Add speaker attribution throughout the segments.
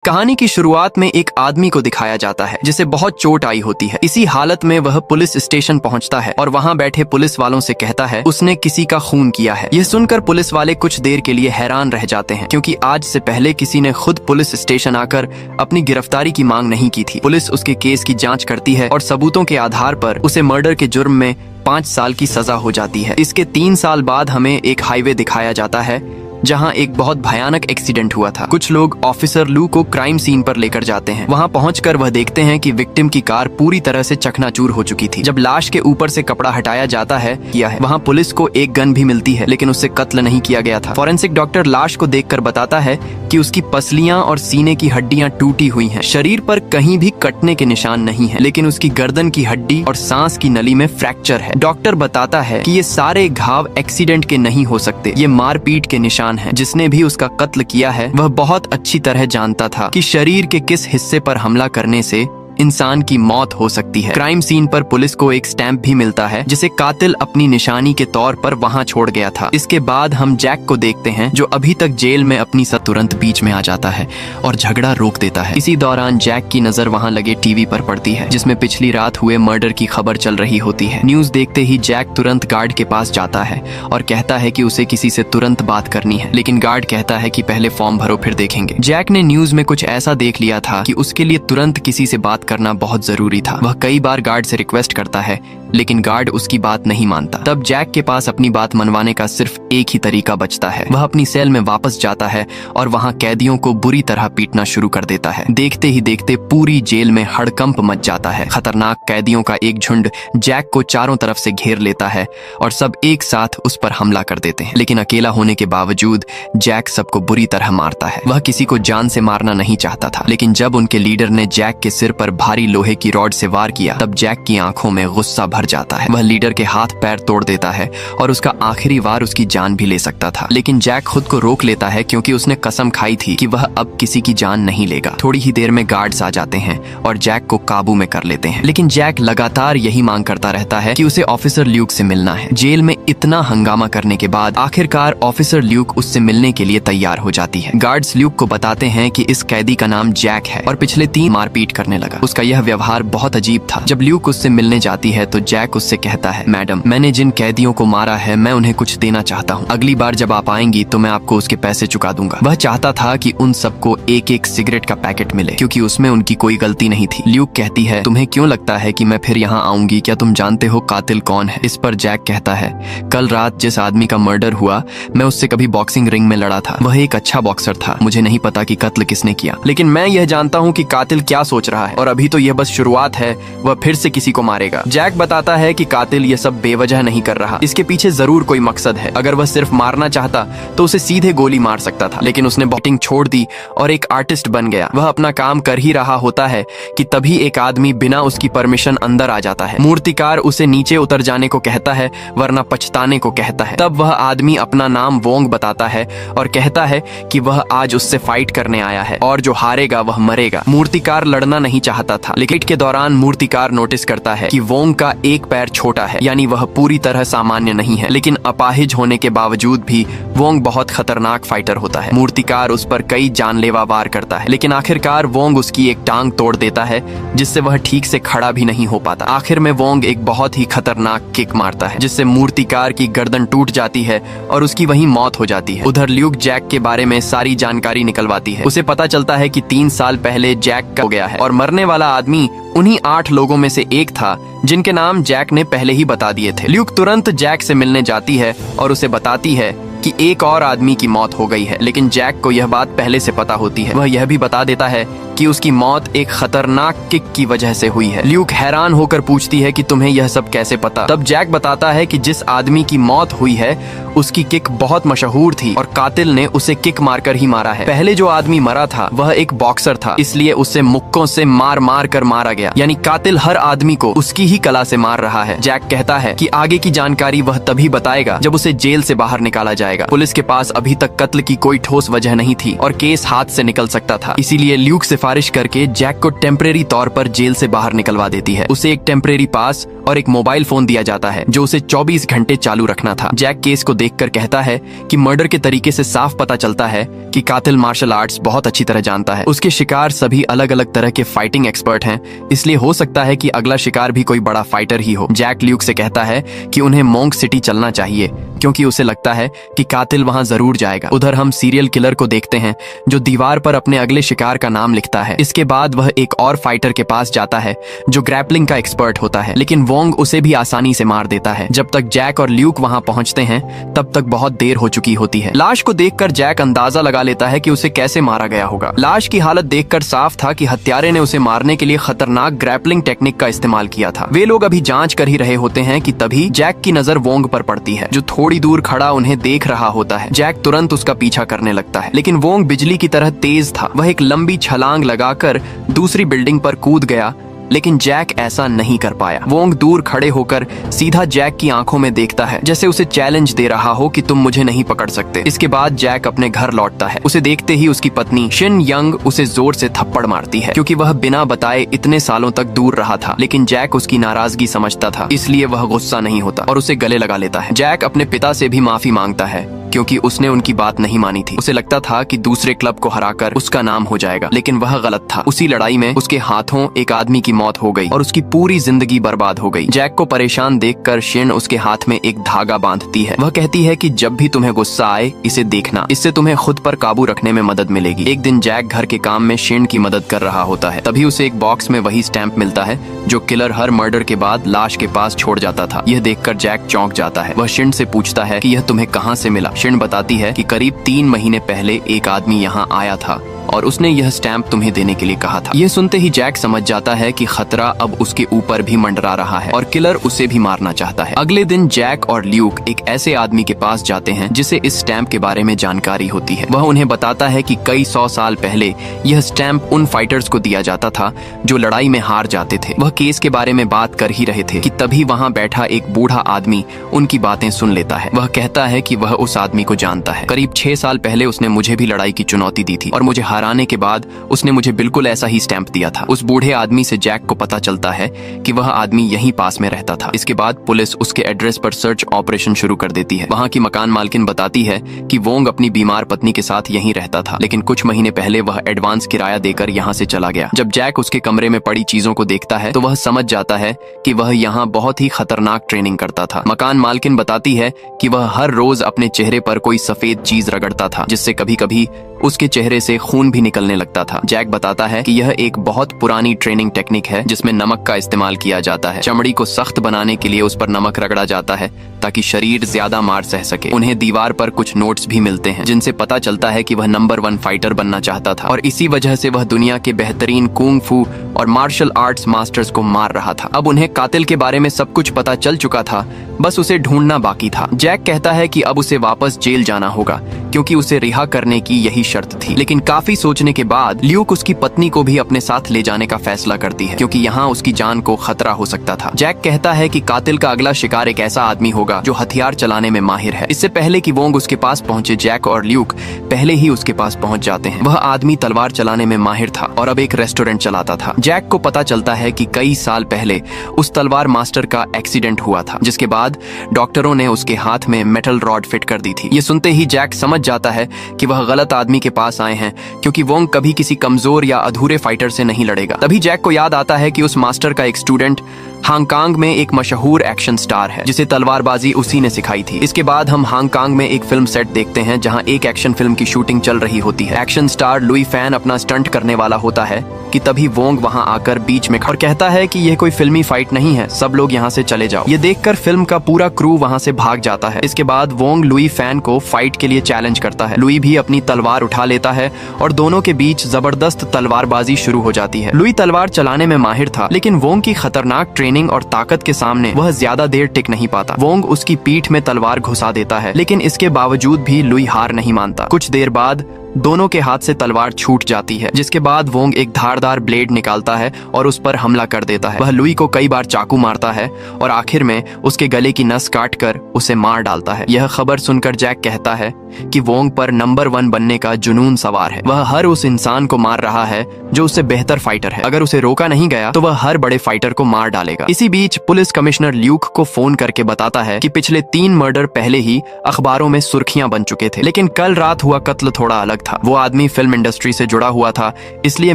Speaker 1: कहानी की शुरुआत में एक आदमी को दिखाया जाता है जिसे बहुत चोट आई होती है। इसी हालत में वह पुलिस स्टेशन पहुंचता है और वहां बैठे पुलिस वालों से कहता है उसने किसी का खून किया है। यह सुनकर पुलिस वाले कुछ देर के लिए हैरान रह जाते हैं क्योंकि आज से पहले किसी ने खुद पुलिस स्टेशन आकर अपनी गिरफ्तारी की मांग नहीं की थी। पुलिस उसके केस की जाँच करती है और सबूतों के आधार पर उसे मर्डर के जुर्म में 5 साल की सजा हो जाती है। इसके 3 साल बाद हमें एक हाईवे दिखाया जाता है जहां एक बहुत भयानक एक्सीडेंट हुआ था। कुछ लोग ऑफिसर लू को क्राइम सीन पर लेकर जाते हैं। वहां पहुंचकर वह देखते हैं कि विक्टिम की कार पूरी तरह से चकनाचूर हो चुकी थी। जब लाश के ऊपर से कपड़ा हटाया जाता है वहां पुलिस को एक गन भी मिलती है, लेकिन उससे कत्ल नहीं किया गया था। फॉरेंसिक डॉक्टर लाश को देखकर बताता है कि उसकी पसलियां और सीने की हड्डियां टूटी हुई हैं। शरीर पर कहीं भी कटने के निशान नहीं है, लेकिन उसकी गर्दन की हड्डी और सांस की नली में फ्रैक्चर है। डॉक्टर बताता है कि ये सारे घाव एक्सीडेंट के नहीं हो सकते, ये मारपीट के निशान है। जिसने भी उसका कत्ल किया है वह बहुत अच्छी तरह जानता था कि शरीर के किस हिस्से पर हमला करने से इंसान की मौत हो सकती है। क्राइम सीन पर पुलिस को एक स्टैंप भी मिलता है जिसे कातिल अपनी निशानी के तौर पर वहां छोड़ गया था। इसके बाद हम जैक को देखते हैं जो अभी तक जेल में अपनी तुरंत बीच में आ जाता है और झगड़ा रोक देता है। इसी दौरान जैक की नजर वहां लगे टीवी पर पड़ती है जिसमें पिछली रात हुए मर्डर की खबर चल रही होती है। न्यूज देखते ही जैक तुरंत गार्ड के पास जाता है और कहता है कि उसे किसी से तुरंत बात करनी है, लेकिन गार्ड कहता है कि पहले फॉर्म भरो फिर देखेंगे। जैक ने न्यूज में कुछ ऐसा देख लिया था कि उसके लिए तुरंत किसी से बात करना बहुत जरूरी था। वह कई बार गार्ड से रिक्वेस्ट करता है लेकिन गार्ड उसकी बात नहीं मानता। तब जैक के पास अपनी बात मनवाने का सिर्फ एक ही तरीका बचता है। वह अपनी सेल में वापस जाता है और वहां कैदियों को बुरी तरह पीटना शुरू कर देता है। देखते ही देखते पूरी जेल में हड़कंप मच जाता है। खतरनाक कैदियों का एक झुंड जैक को चारों तरफ से घेर लेता है और सब एक साथ उस पर हमला कर देते हैं, लेकिन अकेला होने के बावजूद जैक सबको बुरी तरह मारता है। वह किसी को जान से मारना नहीं चाहता था, लेकिन जब उनके लीडर ने जैक के सिर पर भारी लोहे की रॉड से वार किया तब जैक की आंखों में गुस्सा भर जाता है। वह लीडर के हाथ पैर तोड़ देता है और उसका आखिरी वार उसकी जान भी ले सकता था, लेकिन जैक खुद को रोक लेता है क्योंकि उसने कसम खाई थी कि वह अब किसी की जान नहीं लेगा। थोड़ी ही देर में गार्ड्स आ जाते हैं और जैक को काबू में कर लेते हैं, लेकिन जैक लगातार यही मांग करता रहता है कि उसे ऑफिसर ल्यूक से मिलना है। जेल में इतना हंगामा करने के बाद आखिरकार ऑफिसर ल्यूक उससे मिलने के लिए तैयार हो जाती है। गार्ड्स ल्यूक को बताते हैं कि इस कैदी का नाम जैक है और पिछले 3 मारपीट करने लगा। उसका यह व्यवहार बहुत अजीब था। जब ल्यूक उससे मिलने जाती है तो जैक उससे कहता है, मैडम, मैंने जिन कैदियों को मारा है मैं उन्हें कुछ देना चाहता हूँ। अगली बार जब आप आएंगी तो मैं आपको उसके पैसे चुका दूंगा। वह चाहता था कि उन सबको एक एक सिगरेट का पैकेट मिले क्योंकि उसमें उनकी कोई गलती नहीं थी। ल्यूक कहती है, तुम्हें क्यों लगता है कि मैं फिर यहाँ आऊंगी? क्या तुम जानते हो कातिल कौन है? इस पर जैक कहता है, कल रात जिस आदमी का मर्डर हुआ मैं उससे कभी बॉक्सिंग रिंग में लड़ा था। वह एक अच्छा बॉक्सर था। मुझे नहीं पता कि कत्ल किसने किया, लेकिन मैं यह जानता हूँ कि कातिल क्या सोच रहा है और अभी तो यह बस शुरुआत है। वह फिर से किसी को मारेगा। जैक बताता है कि कातिल यह सब बेवजह नहीं कर रहा, इसके पीछे जरूर कोई मकसद है। अगर वह सिर्फ मारना चाहता तो उसे सीधे गोली मार सकता था, लेकिन उसने बॉक्सिंग छोड़ दी और एक आर्टिस्ट बन गया। वह अपना काम कर ही रहा होता है कि तभी एक आदमी बिना उसकी परमिशन अंदर आ जाता है। मूर्तिकार उसे नीचे उतर जाने को कहता है वरना पछताने को कहता है। तब वह आदमी अपना नाम वोंग बताता है और कहता है कि वह आज उससे फाइट करने आया है और जो हारेगा वह मरेगा। मूर्तिकार लड़ना नहीं चाहता था, लेकिन के दौरान मूर्तिकार नोटिस करता है कि वोंग का एक पैर छोटा है, यानी वह पूरी तरह सामान्य नहीं है, लेकिन अपाहिज होने के बावजूद भी वोंग बहुत खतरनाक फाइटर होता है। मूर्तिकार उस पर कई जानलेवा वार करता है, लेकिन आखिरकार वोंग उसकी एक टांग तोड़ देता है जिससे वह ठीक से खड़ा भी नहीं हो पाता। आखिर में वोंग एक बहुत ही खतरनाक किक मारता है जिससे मूर्तिकार की गर्दन टूट जाती है और उसकी वहीं मौत हो जाती है। उधर ल्यूक जैक के बारे में सारी जानकारी निकलवाती है। उसे पता चलता है कि 3 साल पहले जैक का हो गया है और मरने वाला आदमी उन्हीं 8 लोगों में से एक था जिनके नाम जैक ने पहले ही बता दिए थे। ल्यूक तुरंत जैक से मिलने जाती है और उसे बताती है कि एक और आदमी की मौत हो गई है, लेकिन जैक को यह बात पहले से पता होती है। वह यह भी बता देता है कि उसकी मौत एक खतरनाक किक की वजह से हुई है। ल्यूक हैरान होकर पूछती है कि तुम्हें यह सब कैसे पता? तब जैक बताता है कि जिस आदमी की मौत हुई है उसकी किक बहुत मशहूर थी और कातिल ने उसे किक मारकर ही मारा है। पहले जो आदमी मरा था वह एक बॉक्सर था, इसलिए उसे मुक्कों से मार मार कर मारा गया, यानी कातिल हर आदमी को उसकी ही कला से मार रहा है। जैक कहता है कि आगे की जानकारी वह तभी बताएगा जब उसे जेल से बाहर निकाला जाएगा। पुलिस के पास अभी तक कत्ल की कोई ठोस वजह नहीं थी और केस हाथ से निकल सकता था, इसीलिए ल्यूक सिफारिश सिफारिश करके जैक को टेम्परेरी तौर पर जेल से बाहर निकलवा देती है। उसे एक टेम्परेरी पास और एक मोबाइल फोन दिया जाता है जो उसे 24 घंटे चालू रखना था। जैक केस को देखकर कहता है कि मर्डर के तरीके से साफ पता चलता है कि कातिल मार्शल आर्ट्स बहुत अच्छी तरह जानता है। उसके शिकार सभी अलग अलग तरह के फाइटिंग एक्सपर्ट हैं, इसलिए हो सकता है कि अगला शिकार भी कोई बड़ा फाइटर ही हो। जैक ल्यूक से कहता है कि उन्हें मोंक सिटी चलना चाहिए क्योंकि उसे लगता है कि कातिल वहां जरूर जाएगा। उधर हम सीरियल किलर को देखते हैं जो दीवार पर अपने अगले शिकार का नाम लिखता है। इसके बाद वह एक और फाइटर के पास जाता है जो ग्रैपलिंग का एक्सपर्ट होता है, लेकिन वोंग उसे भी आसानी से मार देता है। जब तक जैक और ल्यूक वहां पहुंचते हैं तब तक बहुत देर हो चुकी होती है। लाश को देखकर जैक अंदाजा लगा लेता है कि उसे कैसे मारा गया होगा। लाश की हालत देखकर साफ था कि हत्यारे ने उसे मारने के लिए खतरनाक ग्रैपलिंग टेक्निक का इस्तेमाल किया था। वे लोग अभी जांच कर ही रहे होते हैं कि तभी जैक की नजर वोंग पर पड़ती है जो थोड़ी दूर खड़ा उन्हें देख रहा होता है। जैक तुरंत उसका पीछा करने लगता है, लेकिन वोंग बिजली की तरह तेज था। वह एक लंबी छलांग लगाकर दूसरी बिल्डिंग पर कूद गया, लेकिन जैक ऐसा नहीं कर पाया। वोंग दूर खड़े होकर सीधा जैक की आंखों में देखता है जैसे उसे चैलेंज दे रहा हो कि तुम मुझे नहीं पकड़ सकते। इसके बाद जैक अपने घर लौटता है। उसे देखते ही उसकी पत्नी शिन यंग उसे जोर से थप्पड़ मारती है क्योंकि वह बिना बताए इतने सालों तक दूर रहा था, लेकिन जैक उसकी नाराजगी समझता था, इसलिए वह गुस्सा नहीं होता और उसे गले लगा लेता है। जैक अपने पिता से भी माफी मांगता है क्योंकि उसने उनकी बात नहीं मानी थी। उसे लगता था कि दूसरे क्लब को हराकर उसका नाम हो जाएगा, लेकिन वह गलत था। उसी लड़ाई में उसके हाथों एक आदमी की मौत हो गई और उसकी पूरी जिंदगी बर्बाद हो गई। जैक को परेशान देखकर शिन उसके हाथ में एक धागा बांधती है। वह कहती है कि जब भी तुम्हें गुस्सा आए इसे देखना, इससे तुम्हें खुद पर काबू रखने में मदद मिलेगी। एक दिन जैक घर के काम में शिन की मदद कर रहा होता है, तभी उसे एक बॉक्स में वही स्टैंप मिलता है जो किलर हर मर्डर के बाद लाश के पास छोड़ जाता था। यह देखकर जैक चौंक जाता है। वह शिन से पूछता है कि यह तुम्हें कहाँ से मिला। शिन बताती है कि करीब 3 महीने पहले एक आदमी यहाँ आया था और उसने यह स्टैंप तुम्हें देने के लिए कहा था। यह सुनते ही जैक समझ जाता है कि खतरा अब उसके ऊपर भी मंडरा रहा है और किलर उसे भी मारना चाहता है। अगले दिन जैक और ल्यूक एक ऐसे आदमी के पास जाते हैं जिसे इस स्टैंप के बारे में जानकारी होती है। वह उन्हें बताता है कि कई 100 साल पहले यह स्टैंप उन फाइटर्स को दिया जाता था जो लड़ाई में हार जाते थे। वह केस के बारे में बात कर ही रहे थे कि तभी वहाँ बैठा एक बूढ़ा आदमी उनकी बातें सुन लेता है। वह कहता है कि वह उस आदमी को जानता है। करीब 6 साल पहले उसने मुझे भी लड़ाई की चुनौती दी थी और मुझे हराने के बाद उसने मुझे बिल्कुल ऐसा ही स्टैंप दिया था। उस बूढ़े आदमी से जैक को पता चलता है कि वह आदमी यहीं पास में रहता था। इसके बाद पुलिस उसके एड्रेस पर सर्च ऑपरेशन शुरू कर देती है। वहाँ की मकान मालकिन बताती है कि वोंग अपनी बीमार पत्नी के साथ यहीं रहता था, लेकिन कुछ महीने पहले वह एडवांस किराया देकर यहाँ से चला गया। जब जैक उसके कमरे में पड़ी चीजों को देखता है तो वह समझ जाता है कि वह यहाँ बहुत ही खतरनाक ट्रेनिंग करता था। मकान मालकिन बताती है कि वह हर रोज अपने चेहरे पर कोई सफेद चीज रगड़ता था जिससे कभी कभी उसके चेहरे से खून भी निकलने लगता था। जैक बताता है कि यह एक बहुत पुरानी ट्रेनिंग टेक्निक है जिसमें नमक का इस्तेमाल किया जाता है। चमड़ी को सख्त बनाने के लिए उस पर नमक रगड़ा जाता है ताकि शरीर ज्यादा मार सह सके। उन्हें दीवार पर कुछ नोट्स भी मिलते हैं जिनसे पता चलता है कि वह नंबर 1 फाइटर बनना चाहता था और इसी वजह से वह दुनिया के बेहतरीन कुंग फू और मार्शल आर्ट्स मास्टर्स को मार रहा था। अब उन्हें कातिल के बारे में सब कुछ पता चल चुका था, बस उसे ढूंढना बाकी था। जैक कहता है कि अब उसे वापस जेल जाना होगा क्योंकि उसे रिहा करने की यही शर्त थी। लेकिन काफी सोचने के बाद ल्यूक उसकी पत्नी को भी अपने साथ ले जाने का फैसला करती है क्योंकि यहाँ उसकी जान को खतरा हो सकता था। जैक कहता है कि कातिल का अगला शिकार एक ऐसा आदमी होगा जो हथियार चलाने में माहिर है। इससे पहले कि वोंग उसके पास पहुंचे, जैक और ल्यूक पहले ही उसके पास पहुंच जाते हैं। वह आदमी तलवार चलाने में माहिर था और अब एक रेस्टोरेंट चलाता था। जैक को पता चलता है कि कई साल पहले उस तलवार मास्टर का एक्सीडेंट हुआ था, जिसके बाद डॉक्टरों ने उसके हाथ में मेटल रॉड फिट कर दी थी। ये सुनते ही जैक समझ जाता है कि वह गलत आदमी के पास आए हैं क्योंकि वोंग कभी किसी कमजोर या अधूरे फाइटर से नहीं लड़ेगा। तभी जैक को याद आता है कि उस मास्टर का एक स्टूडेंट हांगकांग में एक मशहूर एक्शन स्टार है जिसे तलवारबाजी उसी ने सिखाई थी। इसके बाद हम हांगकांग में एक फिल्म सेट देखते हैं जहां एक एक्शन फिल्म की शूटिंग चल रही होती है। एक्शन स्टार लुई फैन अपना स्टंट करने वाला होता है कि तभी वोंग वहां आकर बीच में और कहता है कि यह कोई फिल्मी फाइट नहीं है, सब लोग यहाँ से चले जाओ। ये देखकर फिल्म का पूरा क्रू वहाँ से भाग जाता है। इसके बाद वोंग लुई फैन को फाइट के लिए चैलेंज करता है। लुई भी अपनी तलवार उठा लेता है और दोनों के बीच जबरदस्त तलवारबाजी शुरू हो जाती है। लुई तलवार चलाने में माहिर था, लेकिन वोंग की खतरनाक ट्रेनिंग और ताकत के सामने वह ज्यादा देर टिक नहीं पाता। वोंग उसकी पीठ में तलवार घुसा देता है, लेकिन इसके बावजूद भी लुई हार नहीं मानता। कुछ देर बाद दोनों के हाथ से तलवार छूट जाती है, जिसके बाद वोंग एक धारदार ब्लेड निकालता है और उस पर हमला कर देता है। वह लुई को कई बार चाकू मारता है और आखिर में उसके गले की नस काटकर उसे मार डालता है। यह खबर सुनकर जैक कहता है कि वोंग पर नंबर 1 बनने का जुनून सवार है। वह हर उस इंसान को मार रहा है जो उससे बेहतर फाइटर है। अगर उसे रोका नहीं गया तो वह हर बड़े फाइटर को मार डालेगा। इसी बीच पुलिस कमिश्नर ल्यूक को फोन करके बताता है कि पिछले 3 मर्डर पहले ही अखबारों में सुर्खियां बन चुके थे, लेकिन कल रात हुआ कत्ल थोड़ा अलग था। वो आदमी फिल्म इंडस्ट्री से जुड़ा हुआ था, इसलिए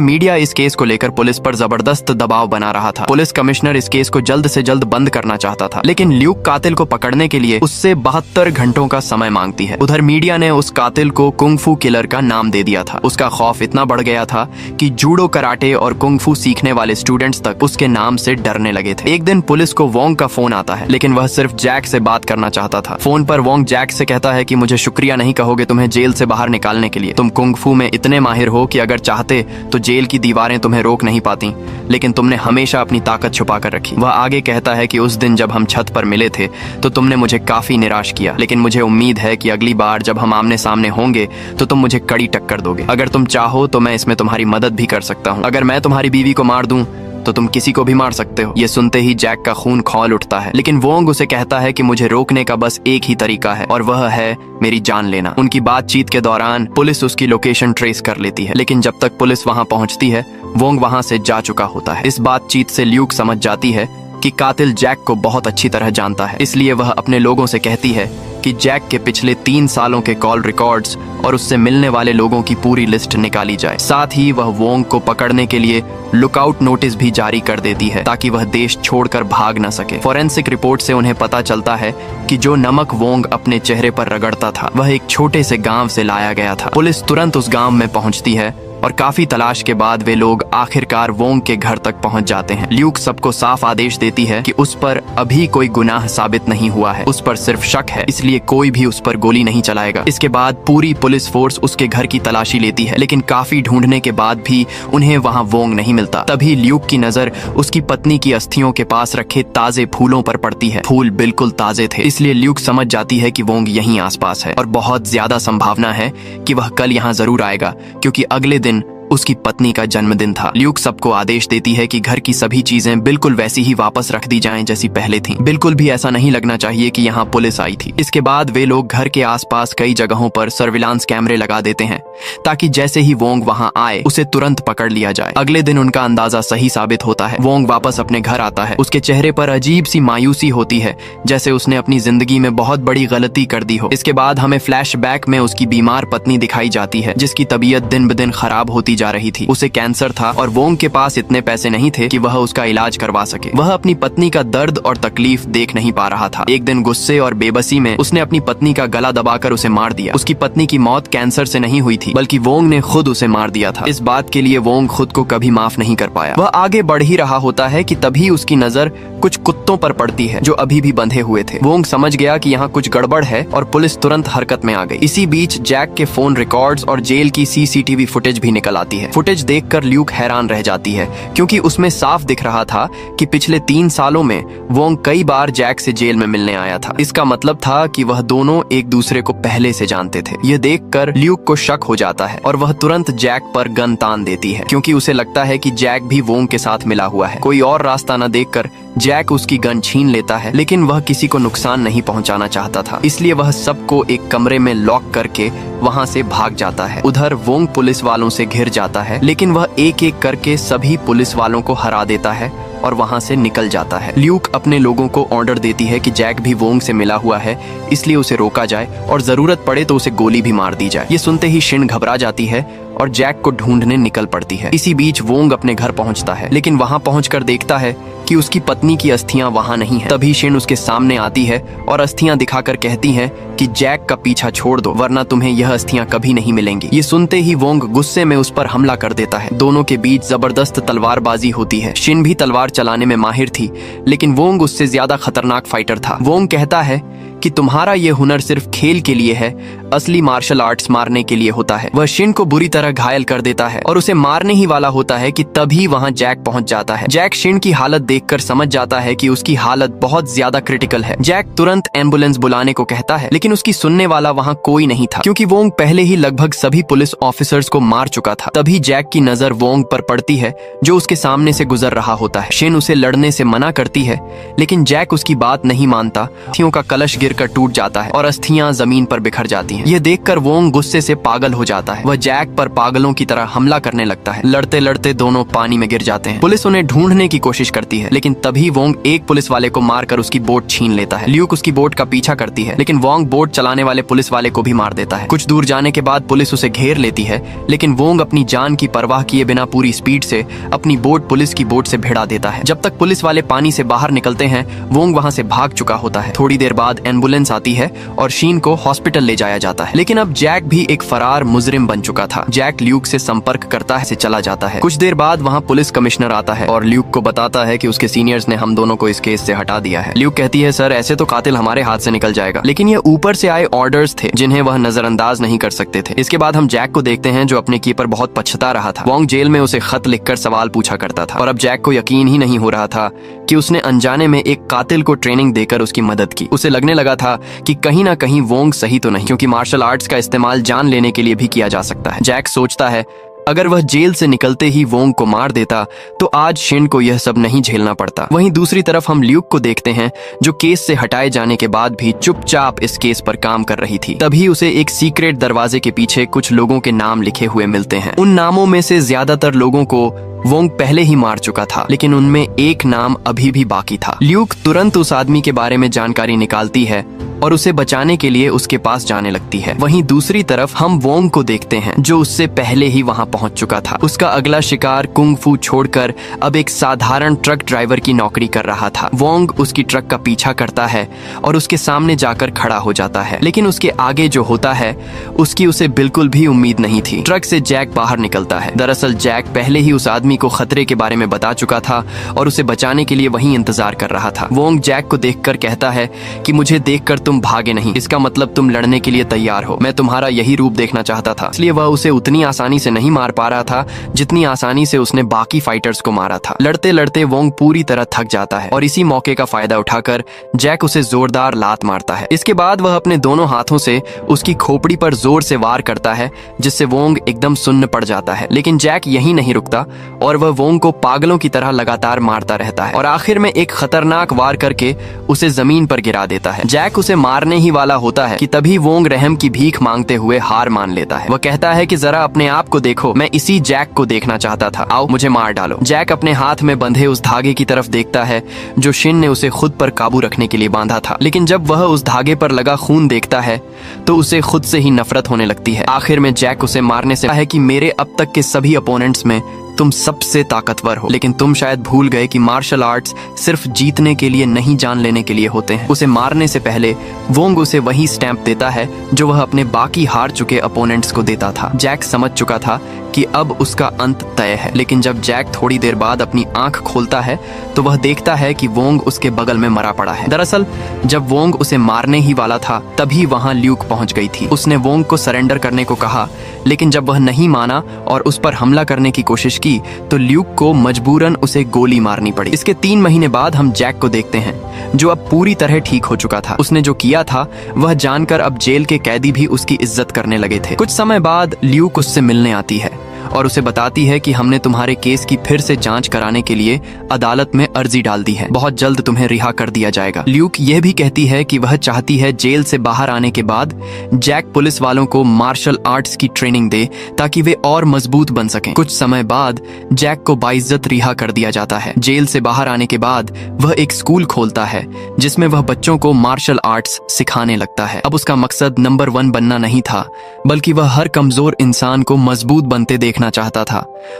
Speaker 1: मीडिया इस केस को लेकर पुलिस पर जबरदस्त दबाव बना रहा था। पुलिस कमिश्नर इस केस को जल्द से जल्द बंद करना चाहता था, लेकिन ल्यूक कातिल को पकड़ने के लिए उससे 72 घंटों का समय मांगती है। उधर मीडिया ने उस कातिल को कुंग-फू किलर का नाम दे दिया था। उसका खौफ इतना बढ़ गया था कि जूडो, कराटे और कुंग-फू सीखने वाले स्टूडेंट्स तक उसके नाम से डरने लगे थे। एक दिन पुलिस को वोंग का फोन आता है, लेकिन वह सिर्फ जैक से बात करना चाहता था। फोन पर वोंग जैक से कहता है कि मुझे शुक्रिया नहीं कहोगे तुम्हें जेल से बाहर निकालने के लिए। तुम कुंग-फू में इतने माहिर हो कि अगर चाहते तो जेल की दीवारें तुम्हें रोक नहीं पाती, लेकिन तुमने हमेशा अपनी ताकत छुपा कर रखी। वह आगे कहता है कि उस दिन जब हम छत पर मिले थे तो तुमने मुझे काफी निराश किया, लेकिन मुझे उम्मीद है कि अगली बार जब हम आमने सामने होंगे तो तुम मुझे कड़ी टक्कर दोगे। अगर तुम चाहो तो मैं इसमें तुम्हारी मदद भी कर सकता हूँ। अगर मैं तुम्हारी बीवी को मार दूं तो तुम किसी को भी मार सकते हो। ये सुनते ही जैक का खून खौल उठता है, लेकिन वोंग उसे कहता है कि मुझे रोकने का बस एक ही तरीका है और वह है मेरी जान लेना। उनकी बातचीत के दौरान पुलिस उसकी लोकेशन ट्रेस कर लेती है, लेकिन जब तक पुलिस वहां पहुंचती है वोंग वहां से जा चुका होता है। इस बातचीत से ल्यूक समझ जाती है कि कातिल जैक को बहुत अच्छी तरह जानता है, इसलिए वह अपने लोगों से कहती है कि जैक के पिछले 3 सालों के कॉल रिकॉर्ड्स और उससे मिलने वाले लोगों की पूरी लिस्ट निकाली जाए। साथ ही वह वोंग को पकड़ने के लिए लुकआउट नोटिस भी जारी कर देती है ताकि वह देश छोड़कर भाग न सके। फॉरेंसिक रिपोर्ट से उन्हें पता चलता है कि जो नमक वोंग अपने चेहरे पर रगड़ता था वह एक छोटे से गांव से लाया गया था। पुलिस तुरंत उस गांव में पहुंचती है और काफी तलाश के बाद वे लोग आखिरकार वोंग के घर तक पहुंच जाते हैं। ल्यूक सबको साफ आदेश देती है कि उस पर अभी कोई गुनाह साबित नहीं हुआ है, उस पर सिर्फ शक है, इसलिए कोई भी उस पर गोली नहीं चलाएगा। इसके बाद पूरी पुलिस फोर्स उसके घर की तलाशी लेती है, लेकिन काफी ढूंढने के बाद भी उन्हें वहां वोंग नहीं मिलता। तभी ल्यूक की नजर उसकी पत्नी की अस्थियों के पास रखे ताजे फूलों पर पड़ती है। फूल बिल्कुल ताजे थे, इसलिए ल्यूक समझ जाती है कि वोंग यहीं आसपास है और बहुत ज्यादा संभावना है कि वह कल यहाँ जरूर आएगा, क्योंकि अगले दिन उसकी पत्नी का जन्मदिन था। ल्यूक सबको आदेश देती है कि घर की सभी चीजें बिल्कुल वैसी ही वापस रख दी जाएं जैसी पहले थीं। बिल्कुल भी ऐसा नहीं लगना चाहिए कि यहाँ पुलिस आई थी। इसके बाद वे लोग घर के आसपास कई जगहों पर सर्विलांस कैमरे लगा देते हैं ताकि जैसे ही वोंग वहां आए उसे तुरंत पकड़ लिया जाए। अगले दिन उनका अंदाजा सही साबित होता है। वोंग वापस अपने घर आता है। उसके चेहरे पर अजीब सी मायूसी होती है, जैसे उसने अपनी जिंदगी में बहुत बड़ी गलती कर दी हो। इसके बाद हमें फ्लैशबैक में उसकी बीमार पत्नी दिखाई जाती है, जिसकी तबीयत दिन ब दिन खराब होती जा रही थी। उसे कैंसर था और वोंग के पास इतने पैसे नहीं थे कि वह उसका इलाज करवा सके। वह अपनी पत्नी का दर्द और तकलीफ देख नहीं पा रहा था। एक दिन गुस्से और बेबसी में उसने अपनी पत्नी का गला दबाकर उसे मार दिया। उसकी पत्नी की मौत कैंसर से नहीं हुई थी, बल्कि वोंग ने खुद उसे मार दिया था। इस बात के लिए वोंग खुद को कभी माफ नहीं कर पाया। वह आगे बढ़ ही रहा होता है कि तभी उसकी नजर कुछ कुत्तों पर पड़ती है जो अभी भी बंधे हुए थे। वोंग समझ गया कि यहाँ कुछ गड़बड़ है और पुलिस तुरंत हरकत में आ गई। इसी बीच जैक के फोन रिकॉर्ड्स और जेल की CCTV फुटेज भी निकल आती है। फुटेज देखकर ल्यूक हैरान रह जाती है, क्योंकि उसमें साफ दिख रहा था कि पिछले 3 सालों में वोंग कई बार जैक से जेल में मिलने आया था। इसका मतलब था कि वह दोनों एक दूसरे को पहले से जानते थे। यह देखकर ल्यूक को शक हो जाता है और वह तुरंत जैक पर गन तान देती है, क्योंकि उसे लगता है कि जैक भी वोंग के साथ मिला हुआ है। कोई और रास्ता न देखकर जैक उसकी गन छीन लेता है, लेकिन वह किसी को नुकसान नहीं पहुंचाना चाहता था, इसलिए वह सबको एक कमरे में लॉक करके वहां से भाग जाता है। उधर वोंग पुलिस वालों से घिर जाता है, लेकिन वह एक एक करके सभी पुलिस वालों को हरा देता है और वहां से निकल जाता है। ल्यूक अपने लोगों को ऑर्डर देती है कि जैक भी वोंग से मिला हुआ है, इसलिए उसे रोका जाए और जरूरत पड़े तो उसे गोली भी मार दी जाए। ये सुनते ही शिन घबरा जाती है और जैक को ढूंढने निकल पड़ती है। इसी बीच वोंग अपने घर पहुंचता है, लेकिन वहां पहुंचकर देखता है कि उसकी पत्नी की अस्थियां वहां नहीं है। तभी शिन उसके सामने आती है और अस्थियां दिखाकर कहती है कि जैक का पीछा छोड़ दो, वरना तुम्हें यह अस्थियां कभी नहीं मिलेंगी। ये सुनते ही वोंग गुस्से में उस पर हमला कर देता है। दोनों के बीच जबरदस्त तलवारबाजी होती है। शिन भी तलवार चलाने में माहिर थी, लेकिन वोंग उससे ज्यादा खतरनाक फाइटर था। वोंग कहता है कि तुम्हारा ये हुनर सिर्फ खेल के लिए है, असली मार्शल आर्ट्स मारने के लिए होता है। वह शिन को बुरी तरह घायल कर देता है और उसे मारने ही वाला होता है कि तभी वहाँ जैक पहुँच जाता है। जैक शिन की हालत देखकर समझ जाता है कि उसकी हालत बहुत ज्यादा क्रिटिकल है। जैक तुरंत एम्बुलेंस बुलाने को कहता है, लेकिन उसकी सुनने वाला वहाँ कोई नहीं था, क्योंकि वोंग पहले ही लगभग सभी पुलिस ऑफिसर्स को मार चुका था। तभी जैक की नजर वोंग पर पड़ती है, जो उसके सामने से गुजर रहा होता है। शिन उसे लड़ने से मना करती है, लेकिन जैक उसकी बात नहीं मानता। अस्थियों का कलश गिरकर टूट जाता है और अस्थियां जमीन पर बिखर जाती हैं। यह देखकर वोंग गुस्से से पागल हो जाता है। वह जैक पर पागलों की तरह हमला करने लगता है। लड़ते लड़ते दोनों पानी में गिर जाते हैं। पुलिस उन्हें ढूंढने की कोशिश करती है, लेकिन तभी वोंग एक पुलिस वाले को मारकर उसकी बोट छीन लेता है। ल्यूक उसकी बोट का पीछा करती है, लेकिन वोंग बोट चलाने वाले पुलिस वाले को भी मार देता है। कुछ दूर जाने के बाद पुलिस उसे घेर लेती है, लेकिन वोंग अपनी जान की परवाह किए बिना पूरी स्पीड से अपनी बोट पुलिस की बोट से भिड़ा देता है। जब तक पुलिस वाले पानी से बाहर निकलते हैं, वोंग वहां से भाग चुका होता है। थोड़ी देर बाद एम्बुलेंस आती है और शीन को हॉस्पिटल ले जाया जाता है, लेकिन अब जैक भी एक फरार मुजरिम बन चुका था। जैक ल्यूक से संपर्क करता है, से चला जाता है। कुछ देर बाद वहां पुलिस कमिश्नर आता है और ल्यूक को बताता है कि उसके सीनियर्स ने हम दोनों को इस केस से हटा दिया है। ल्यूक कहती है, सर ऐसे तो कातिल हमारे हाथ से निकल जाएगा, लेकिन ये ऊपर से आए ऑर्डर्स थे जिन्हें वह नजरअंदाज नहीं कर सकते थे। इसके बाद हम जैक को देखते हैं, जो अपने की पर बहुत पछता रहा था। वोंग जेल में उसे खत लिखकर सवाल पूछा करता था और अब जैक को यकीन ही नहीं हो रहा था कि उसने अनजाने में एक कातिल को ट्रेनिंग देकर उसकी मदद की। उसे लगने लगा था कि कहीं ना कहीं वोंग सही तो नहीं, क्योंकि मार्शल आर्ट्स का इस्तेमाल जान लेने के लिए भी किया जा सकता है। जैक सोचता है, अगर वह जेल से निकलते ही वोंग को मार देता तो आज शिन को यह सब नहीं झेलना पड़ता। वहीं दूसरी तरफ हम ल्यूक को देखते हैं, जो केस से हटाए जाने के बाद भी चुपचाप इस केस पर काम कर रही थी। तभी उसे एक सीक्रेट दरवाजे के पीछे कुछ लोगों के नाम लिखे हुए मिलते हैं। उन नामों में से ज्यादातर लोगों को वोंग पहले ही मार चुका था, लेकिन उनमें एक नाम अभी भी बाकी था। ल्यूक तुरंत उस आदमी के बारे में जानकारी निकालती है और उसे बचाने के लिए उसके पास जाने लगती है। वहीं दूसरी तरफ हम वोंग को देखते हैं, जो उससे पहले ही वहां पहुंच चुका था। उसका अगला शिकार कुंग फू छोड़कर अब एक साधारण ट्रक ड्राइवर की नौकरी कर रहा था। वोंग उसकी ट्रक का पीछा करता है और उसके सामने जाकर खड़ा हो जाता है, लेकिन उसके आगे जो होता है उसकी उसे बिल्कुल भी उम्मीद नहीं थी। ट्रक से जैक बाहर निकलता है। दरअसल जैक पहले ही उस आदमी को खतरे के बारे में बता चुका था और उसे बचाने के लिए वहीं इंतजार कर रहा था। वोंग जैक को देखकर कहता है कि मुझे देखकर तुम भागे नहीं, इसका मतलब तुम लड़ने के लिए तैयार हो। मैं तुम्हारा यही रूप देखना चाहता था। इसलिए वह उसे उतनी आसानी से नहीं मार पा रहा था जितनी आसानी से उसने बाकी फाइटर्स को मारा था। लड़ते लड़ते वोंग पूरी तरह थक जाता है और इसी मौके का फायदा उठाकर जैक उसे जोरदार लात मारता है। इसके बाद वह अपने दोनों हाथों से उसकी खोपड़ी पर जोर से वार करता है, जिससे वोंग एकदम सुन्न पड़ जाता है। लेकिन जैक यहीं नहीं रुकता और वह वोंग को पागलों की तरह लगातार मारता रहता है और आखिर में एक खतरनाक वार करके उसे जमीन पर गिरा देता है। जैक उसे मारने ही वाला होता है कि तभी वोंग रहम की भीख मांगते हुए हार मान लेता है। वह कहता है कि जरा अपने आप को देखो, मैं इसी जैक को देखना चाहता था, आओ मुझे मार डालो। जैक अपने हाथ में बंधे उस धागे की तरफ देखता है जो शिन ने उसे खुद पर काबू रखने के लिए बांधा था, लेकिन जब वह उस धागे पर लगा खून देखता है तो उसे खुद से ही नफरत होने लगती है। आखिर में जैक उसे मारने से है कि मेरे अब तक के सभी अपोनेंट्स में तुम सबसे ताकतवर हो, लेकिन तुम शायद भूल गए कि मार्शल आर्ट्स सिर्फ जीतने के लिए नहीं, जान लेने के लिए होते हैं। उसे मारने से पहले वोंग उसे वही स्टैंप देता है जो वह अपने बाकी हार चुके अपोनेंट्स को देता था। जैक समझ चुका था कि अब उसका अंत तय है, लेकिन जब जैक थोड़ी देर बाद अपनी आंख खोलता है तो वह देखता है कि वोंग उसके बगल में मरा पड़ा है। दरअसल जब वोंग उसे मारने ही वाला था तभी वहां ल्यूक पहुंच गई थी। उसने वोंग को सरेंडर करने को कहा, लेकिन जब वह नहीं माना और उस पर हमला करने की कोशिश की तो ल्यूक को मजबूरन उसे गोली मारनी पड़ी। इसके 3 महीने बाद हम जैक को देखते हैं, जो अब पूरी तरह ठीक हो चुका था। उसने जो किया था वह जानकर अब जेल के कैदी भी उसकी इज्जत करने लगे थे। कुछ समय बाद ल्यूक उससे मिलने आती है और उसे बताती है कि हमने तुम्हारे केस की फिर से जांच कराने के लिए अदालत में अर्जी डाल दी है, बहुत जल्द तुम्हें रिहा कर दिया जाएगा। ल्यूक यह भी कहती है कि वह चाहती है जेल से बाहर आने के बाद जैक पुलिस वालों को मार्शल आर्ट्स की ट्रेनिंग दे ताकि वे और मजबूत बन सकें। कुछ समय बाद जैक को बाइज्जत रिहा कर दिया जाता है। जेल से बाहर आने के बाद वह एक स्कूल खोलता है जिसमें वह बच्चों को मार्शल आर्ट्स सिखाने लगता है। अब उसका मकसद नंबर 1 बनना नहीं था, बल्कि वह हर कमजोर इंसान को मजबूत बनते देखना चाहता था।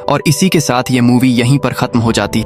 Speaker 1: और इसी के साथ ये मूवी यहीं पर खत्म हो जाती।